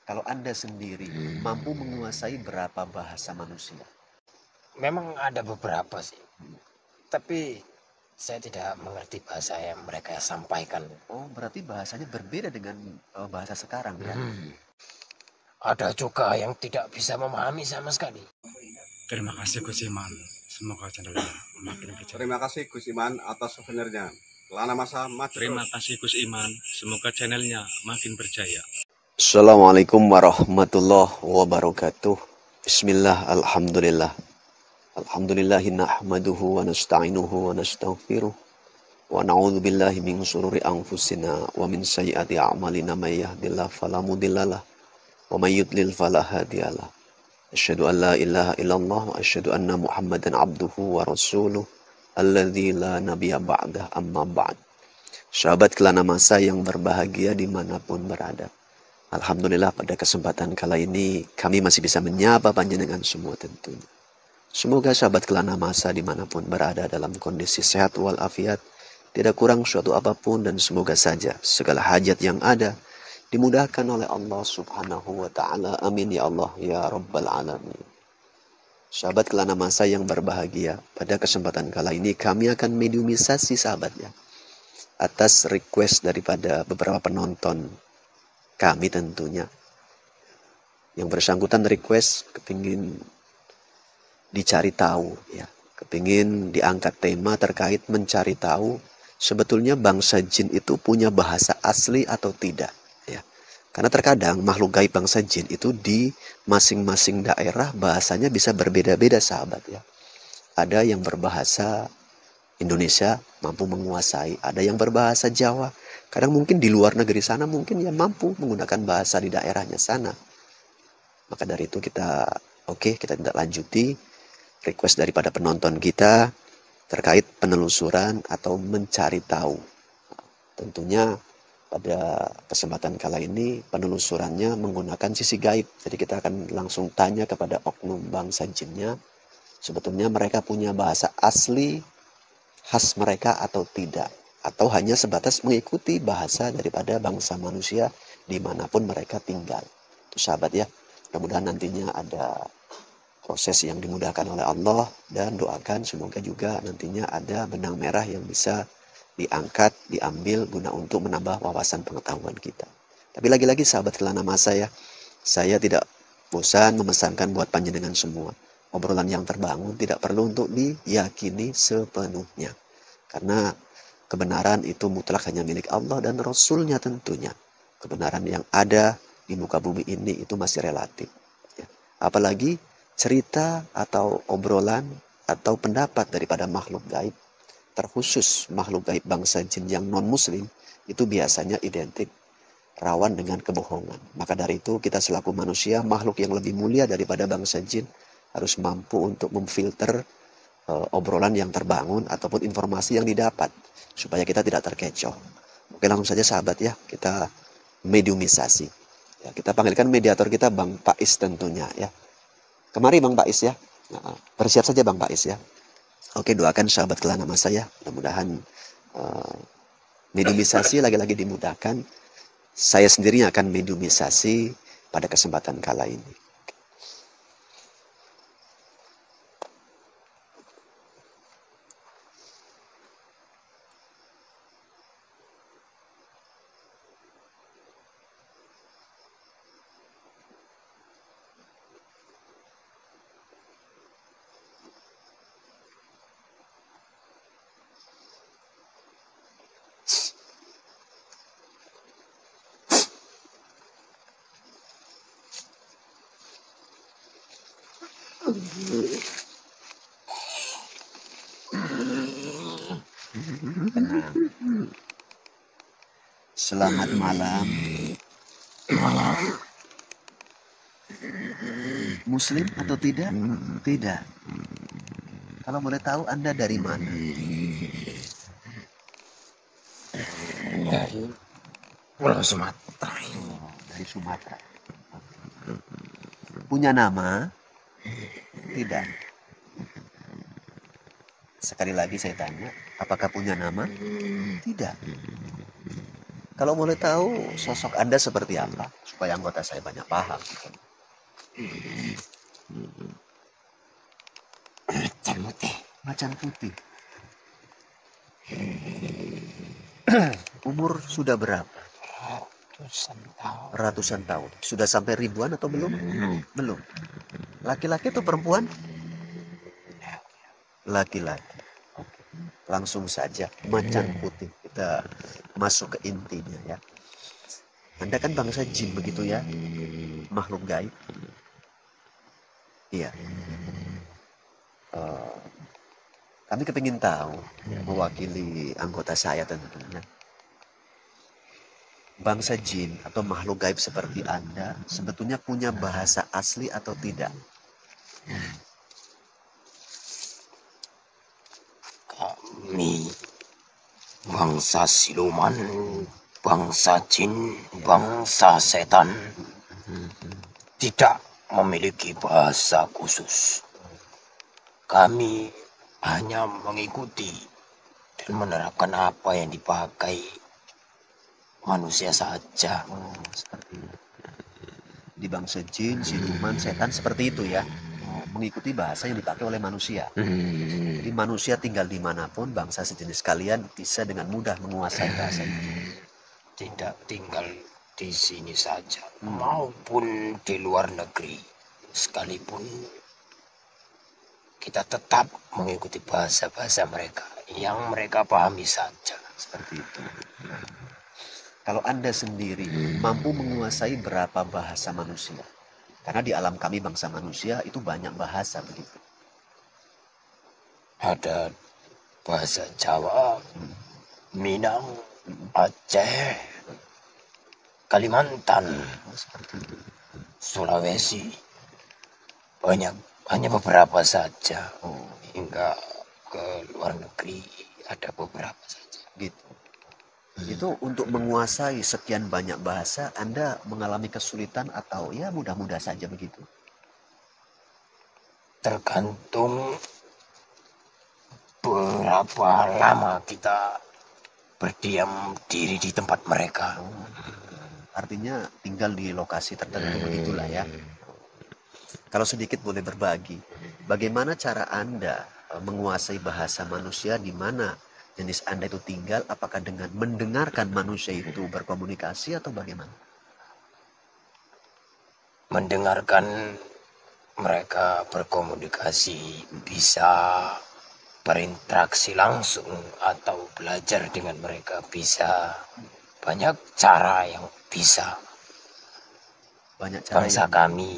Kalau Anda sendiri mampu menguasai berapa bahasa manusia? Memang ada beberapa sih, tapi saya tidak mengerti bahasa yang mereka sampaikan. Oh, berarti bahasanya berbeda dengan bahasa sekarang ya? Ada juga yang tidak bisa memahami sama sekali. Terima kasih Gus Iman. Semoga channelnya makin berjaya. Terima kasih Gus Iman atas souvenirnya. Kelana masa maju. Terima kasih Gus Iman. Semoga channelnya makin berjaya. Assalamualaikum warahmatullahi wabarakatuh. Bismillah, alhamdulillah. Alhamdulillahi nahmaduhu wa nasta'inuhu wa nastaghfiruh. Wa na'udzu billahi min syururi anfusina wa min sayyiati a'malina may yahdihillahu fala mudhillalah wa may yudlil fala hadiyalah. Asyhadu an la ilaha illallah wa asyhadu anna Muhammadan abduhu wa rasuluh alladzi la nabiyya ba'dah amma ba'd. Sahabat Kelana Masa yang berbahagia dimanapun berada. Alhamdulillah pada kesempatan kala ini kami masih bisa menyapa panjenengan semua tentunya. Semoga sahabat Kelana Masa dimanapun berada dalam kondisi sehat walafiat, tidak kurang suatu apapun, dan semoga saja segala hajat yang ada dimudahkan oleh Allah subhanahu wa ta'ala. Amin ya Allah ya Rabbal Alamin. Sahabat Kelana Masa yang berbahagia, pada kesempatan kala ini kami akan mediumisasi sahabat ya, atas request daripada beberapa penonton kami tentunya. Yang bersangkutan request kepingin dicari tahu ya, kepingin diangkat tema terkait mencari tahu sebetulnya bangsa jin itu punya bahasa asli atau tidak ya. Karena terkadang makhluk gaib bangsa jin itu di masing-masing daerah bahasanya bisa berbeda-beda sahabat ya. Ada yang berbahasa Indonesia mampu menguasai, ada yang berbahasa Jawa. Kadang mungkin di luar negeri sana mungkin ya mampu menggunakan bahasa di daerahnya sana. Maka dari itu kita tidak lanjuti request daripada penonton kita terkait penelusuran atau mencari tahu. Tentunya pada kesempatan kala ini penelusurannya menggunakan sisi gaib. Jadi kita akan langsung tanya kepada oknum bangsa jinnya, sebetulnya mereka punya bahasa asli khas mereka atau tidak, atau hanya sebatas mengikuti bahasa daripada bangsa manusia dimanapun mereka tinggal. Itu sahabat ya, mudah-mudahan nantinya ada proses yang dimudahkan oleh Allah, dan doakan semoga juga nantinya ada benang merah yang bisa diangkat, diambil guna untuk menambah wawasan pengetahuan kita. Tapi lagi-lagi sahabat Kelana Masa ya, saya tidak bosan memesankan buat panjenengan semua, obrolan yang terbangun tidak perlu untuk diyakini sepenuhnya. Karena kebenaran itu mutlak hanya milik Allah dan Rasulnya tentunya. Kebenaran yang ada di muka bumi ini itu masih relatif. Ya. Apalagi cerita atau obrolan atau pendapat daripada makhluk gaib, terkhusus makhluk gaib bangsa jin yang non-muslim, itu biasanya identik rawan dengan kebohongan. Maka dari itu kita selaku manusia, makhluk yang lebih mulia daripada bangsa jin, harus mampu untuk memfilter obrolan yang terbangun ataupun informasi yang didapat supaya kita tidak terkecoh. Oke, langsung saja sahabat ya, kita mediumisasi. Ya, kita panggilkan mediator kita Bang Pais tentunya ya. Kemari Bang Pais ya. Nah, bersiap saja Bang Pais ya. Oke, doakan sahabat Kelana Masa ya. Mudah-mudahan mediumisasi lagi-lagi dimudahkan. Saya sendiri akan mediumisasi pada kesempatan kala ini. Selamat malam. Muslim atau tidak? Tidak. Kalau boleh tahu Anda dari mana? Dari Pulau Sumatera. Oh, dari Sumatera. Punya nama? Tidak. Sekali lagi saya tanya, apakah punya nama? Tidak. Kalau boleh tahu sosok Anda seperti apa supaya anggota saya banyak paham. Macan putih. Macan putih. Umur sudah berapa? Ratusan tahun. Ratusan tahun. Sudah sampai ribuan atau belum? Belum. Laki-laki atau perempuan? Laki-laki. Oke. Langsung saja macan putih. Kita masuk ke intinya ya. Anda kan bangsa jin begitu ya? Makhluk gaib. Iya. Kami kepingin tahu, mewakili anggota saya tentunya. Bangsa jin atau makhluk gaib seperti Anda sebetulnya punya bahasa asli atau tidak? Kami bangsa siluman, bangsa jin, bangsa setan tidak memiliki bahasa khusus. Kami hanya mengikuti dan menerapkan apa yang dipakai manusia saja. Oh, seperti itu. Di bangsa jin, siluman, setan seperti itu ya. Mengikuti bahasa yang dipakai oleh manusia. Jadi manusia tinggal dimanapun, bangsa sejenis kalian bisa dengan mudah menguasai bahasa itu. Tidak tinggal di sini saja, maupun di luar negeri. Sekalipun kita tetap mengikuti bahasa-bahasa mereka yang mereka pahami saja. Seperti itu. Kalau Anda sendiri mampu menguasai berapa bahasa manusia? Karena di alam kami bangsa manusia itu banyak bahasa begitu. Ada bahasa Jawa, Minang, Aceh, Kalimantan, Sulawesi. Hanya beberapa saja. Hingga ke luar negeri ada beberapa saja. Gitu. Itu untuk menguasai sekian banyak bahasa Anda mengalami kesulitan atau ya mudah-mudah saja begitu? Tergantung berapa lama kita berdiam diri di tempat mereka. Artinya tinggal di lokasi tertentu begitulah ya. Kalau sedikit boleh berbagi, bagaimana cara Anda menguasai bahasa manusia di mana jenis Anda itu tinggal? Apakah dengan mendengarkan manusia itu berkomunikasi atau bagaimana? Mendengarkan mereka berkomunikasi, bisa berinteraksi langsung atau belajar dengan mereka, bisa banyak cara yang bisa Banyak cara bangsa yang... kami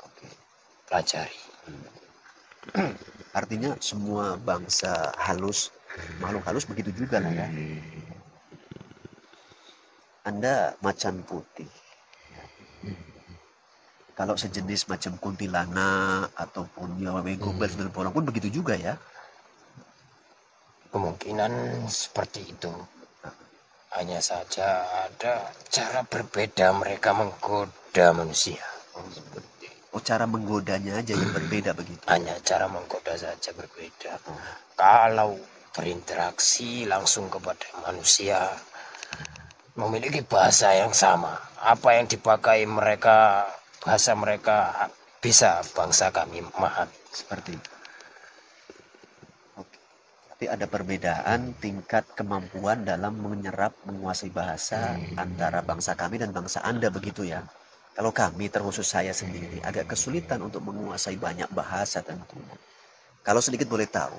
Oke. pelajari. Artinya semua bangsa halus, makhluk halus begitu juga lah ya. Anda macan putih. Kalau sejenis macam kuntilanak ataupun nyawa gombel sembilan polong pun begitu juga ya. Kemungkinan seperti itu. Hanya saja ada cara berbeda mereka menggoda manusia. Oh, cara menggodanya aja yang berbeda begitu. Hanya cara menggoda saja berbeda. Kalau berinteraksi langsung kepada manusia, memiliki bahasa yang sama. Apa yang dipakai mereka, bahasa mereka bisa bangsa kami memahami. Seperti itu. Oke. Tapi ada perbedaan tingkat kemampuan dalam menyerap, menguasai bahasa antara bangsa kami dan bangsa Anda begitu ya. Kalau kami, terkhusus saya sendiri, agak kesulitan untuk menguasai banyak bahasa tentunya. Kalau sedikit boleh tahu,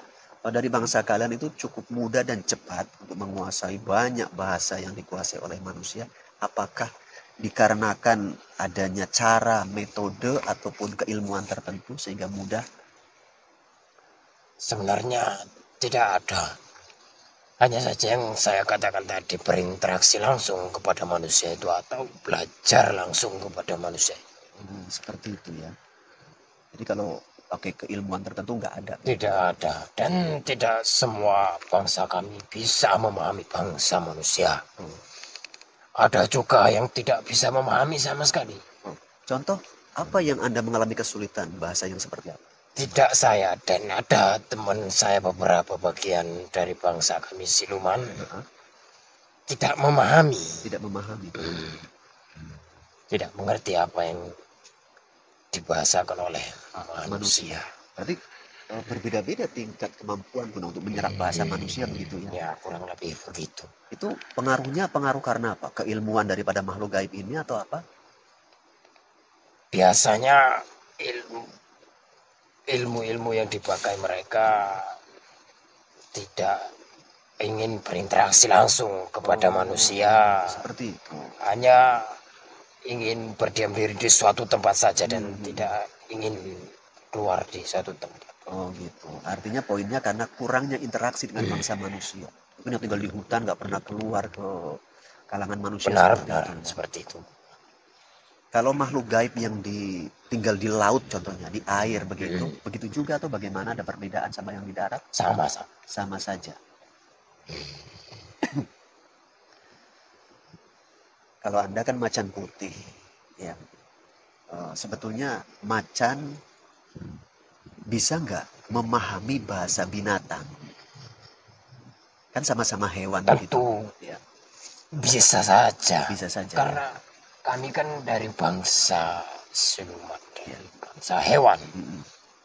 dari bangsa kalian itu cukup mudah dan cepat untuk menguasai banyak bahasa yang dikuasai oleh manusia. Apakah dikarenakan adanya cara, metode, ataupun keilmuan tertentu sehingga mudah? Sebenarnya tidak ada. Hanya saja yang saya katakan tadi, berinteraksi langsung kepada manusia itu atau belajar langsung kepada manusia. Seperti itu ya. Jadi kalau pakai keilmuan tertentu nggak ada. Tidak ada, dan tidak semua bangsa kami bisa memahami bangsa manusia. Ada juga yang tidak bisa memahami sama sekali. Contoh, apa yang Anda mengalami kesulitan bahasa yang seperti apa? Tidak saya, dan ada teman saya beberapa bagian dari bangsa kami siluman. tidak memahami, tidak memahami. tidak mengerti apa yang dibahasakan oleh manusia. Berarti berbeda-beda tingkat kemampuan guna untuk menyerap bahasa manusia begitu ya. Ya, kurang lebih begitu. Itu pengaruh karena apa? Keilmuan daripada makhluk gaib ini atau apa? Biasanya ilmu yang dipakai mereka tidak ingin berinteraksi langsung kepada manusia. Seperti itu. Hanya ingin berdiam diri di suatu tempat saja dan tidak ingin keluar di suatu tempat. Oh gitu. Artinya poinnya karena kurangnya interaksi dengan bangsa manusia. Mungkin yang tinggal di hutan nggak pernah keluar ke kalangan manusia. Benar, seperti itu. Kalau makhluk gaib yang tinggal di laut contohnya, di air begitu, begitu juga atau bagaimana, ada perbedaan sama yang di darat? Sama saja. Kalau Anda kan macan putih, ya. Sebetulnya macan bisa nggak memahami bahasa binatang? Kan sama-sama hewan tentu gitu. Ya. Bisa saja. Karena kami kan dari bangsa siluman, dari bangsa hewan.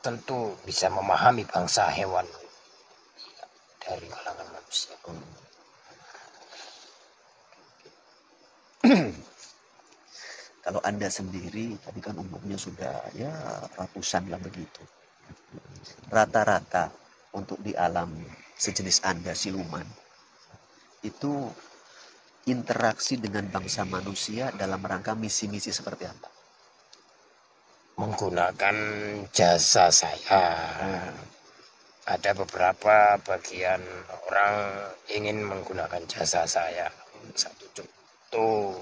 Tentu bisa memahami bangsa hewan dari kalangan manusia. Kalau Anda sendiri, tadi kan umurnya sudah ya ratusan lah begitu. Rata-rata untuk di alam sejenis Anda siluman, itu interaksi dengan bangsa manusia dalam rangka misi-misi seperti apa? Menggunakan jasa saya. Ada beberapa bagian orang ingin menggunakan jasa saya. Satu contoh,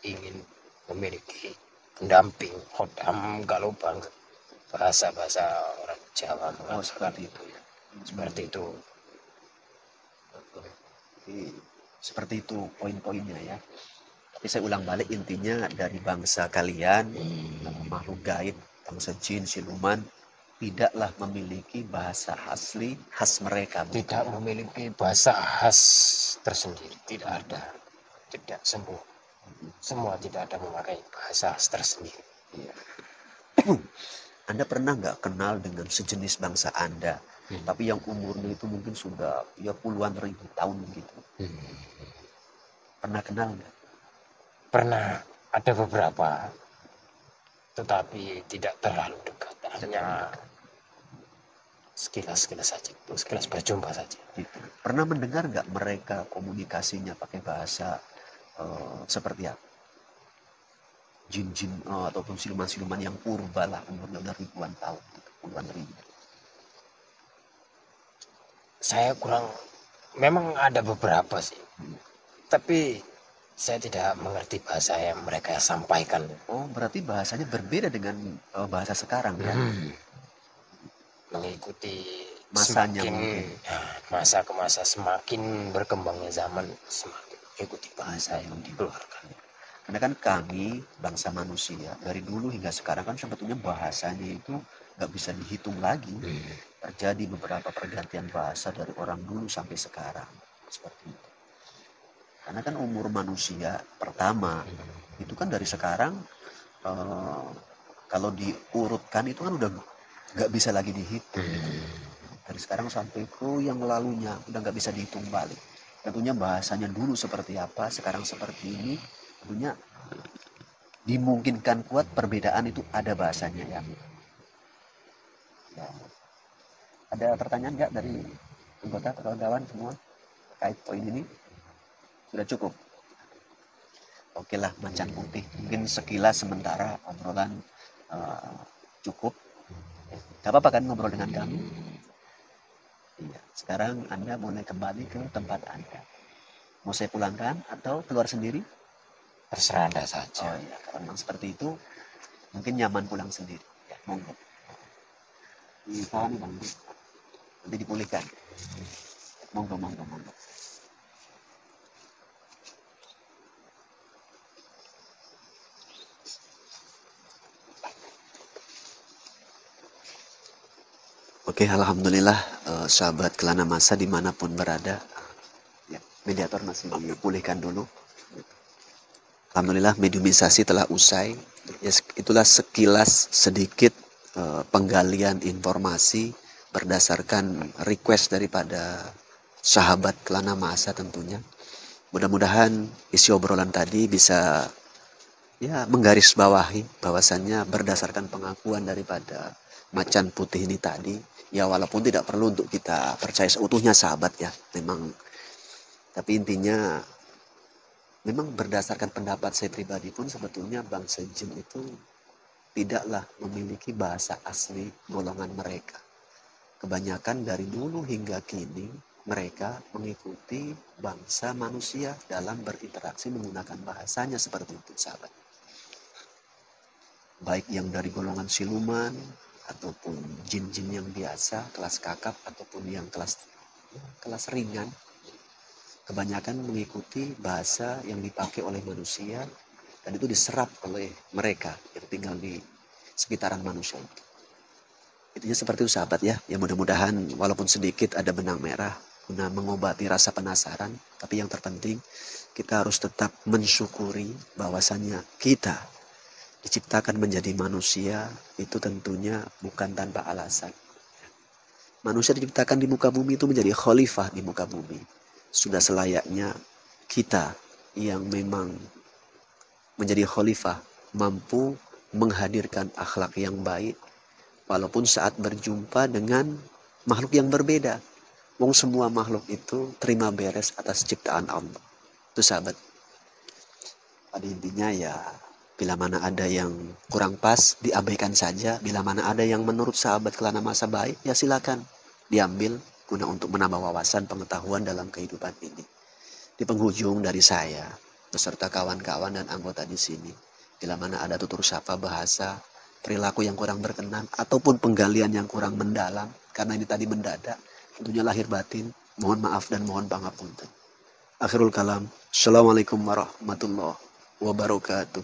ingin memiliki pendamping khodam kalau bahasa orang Jawa mengatakan seperti itu ya. Seperti itu. Seperti itu poin-poinnya ya. Tapi saya ulang balik, intinya dari bangsa kalian, makhluk gaib, bangsa jin, siluman, tidaklah memiliki bahasa asli khas mereka. Tidak memiliki bahasa khas tersendiri, tidak ada. Tidak semua tidak ada memakai bahasa khas tersendiri. Anda pernah nggak kenal dengan sejenis bangsa Anda, tapi yang umurnya itu mungkin sudah ya puluhan ribu tahun gitu? Pernah kenal nggak? Pernah, ada beberapa, tetapi tidak terlalu dekat. Hanya sekilas saja, sekilas berjumpa saja. Gitu. Pernah mendengar nggak mereka komunikasinya pakai bahasa seperti apa? Jin-jin ataupun siluman-siluman yang purba lah, umurnya udah ribuan tahun, puluhan ribu. Saya memang ada beberapa sih, tapi saya tidak mengerti bahasa yang mereka sampaikan. Oh, berarti bahasanya berbeda dengan bahasa sekarang ya? Mengikuti masanya masa ke masa, semakin berkembangnya zaman, semakin mengikuti bahasa yang dikeluarkan. Karena kan kami bangsa manusia dari dulu hingga sekarang kan sebetulnya bahasanya itu nggak bisa dihitung lagi. Terjadi beberapa pergantian bahasa dari orang dulu sampai sekarang seperti itu. Karena kan umur manusia pertama itu kan dari sekarang kalau diurutkan itu kan udah nggak bisa lagi dihitung. Dari sekarang sampai ke yang lalunya udah nggak bisa dihitung balik. Tentunya bahasanya dulu seperti apa, sekarang seperti ini. Tentunya dimungkinkan kuat perbedaan itu ada bahasanya ya. Ada pertanyaan nggak dari anggota atau kawan semua terkait poin ini? Sudah cukup? Oke lah, macan putih. Mungkin sekilas sementara obrolan cukup. Gak apa-apa kan ngobrol dengan kami? Iya. Sekarang Anda boleh kembali ke tempat Anda. Mau saya pulangkan atau keluar sendiri? Terserah Anda saja. Oh iya, kalau memang seperti itu mungkin nyaman pulang sendiri. Ya, monggo. Dipahami Bang. Nanti dipulihkan. Monggo. Oke, alhamdulillah sahabat Kelana Masa dimanapun berada. Ya, Mediator masih dipulihkan dulu. Alhamdulillah mediumisasi telah usai. Ya, itulah sekilas sedikit penggalian informasi berdasarkan request daripada sahabat Kelana Masa tentunya. Mudah-mudahan isi obrolan tadi bisa ya menggarisbawahi bahwasannya berdasarkan pengakuan daripada macan putih ini tadi, ya walaupun tidak perlu untuk kita percaya seutuhnya sahabat ya, memang, tapi intinya memang berdasarkan pendapat saya pribadi pun sebetulnya bangsa jin itu tidaklah memiliki bahasa asli golongan mereka. Kebanyakan dari dulu hingga kini mereka mengikuti bangsa manusia dalam berinteraksi menggunakan bahasanya seperti itu sahabat. Baik yang dari golongan siluman ataupun jin-jin yang biasa, kelas kakap ataupun yang kelas ringan, kebanyakan mengikuti bahasa yang dipakai oleh manusia dan itu diserap oleh mereka yang tinggal di sekitaran manusia itu. Intinya seperti itu sahabat ya. Ya mudah-mudahan walaupun sedikit ada benang merah guna mengobati rasa penasaran, tapi yang terpenting kita harus tetap mensyukuri bahwasannya kita diciptakan menjadi manusia itu tentunya bukan tanpa alasan. Manusia diciptakan di muka bumi itu menjadi khalifah di muka bumi. Sudah selayaknya kita yang memang menjadi khalifah mampu menghadirkan akhlak yang baik walaupun saat berjumpa dengan makhluk yang berbeda. Wong semua makhluk itu terima beres atas ciptaan Allah. Itu sahabat. Pada intinya ya bila mana ada yang kurang pas diabaikan saja. Bila mana ada yang menurut sahabat Kelana Masa baik ya silakan diambil guna untuk menambah wawasan pengetahuan dalam kehidupan ini. Di penghujung dari saya beserta kawan-kawan dan anggota di sini, bila mana ada tutur sapa bahasa, perilaku yang kurang berkenan ataupun penggalian yang kurang mendalam karena ini tadi mendadak, tentunya lahir batin, mohon maaf dan mohon pangapunten. Akhirul kalam. Assalamualaikum warahmatullahi wabarakatuh.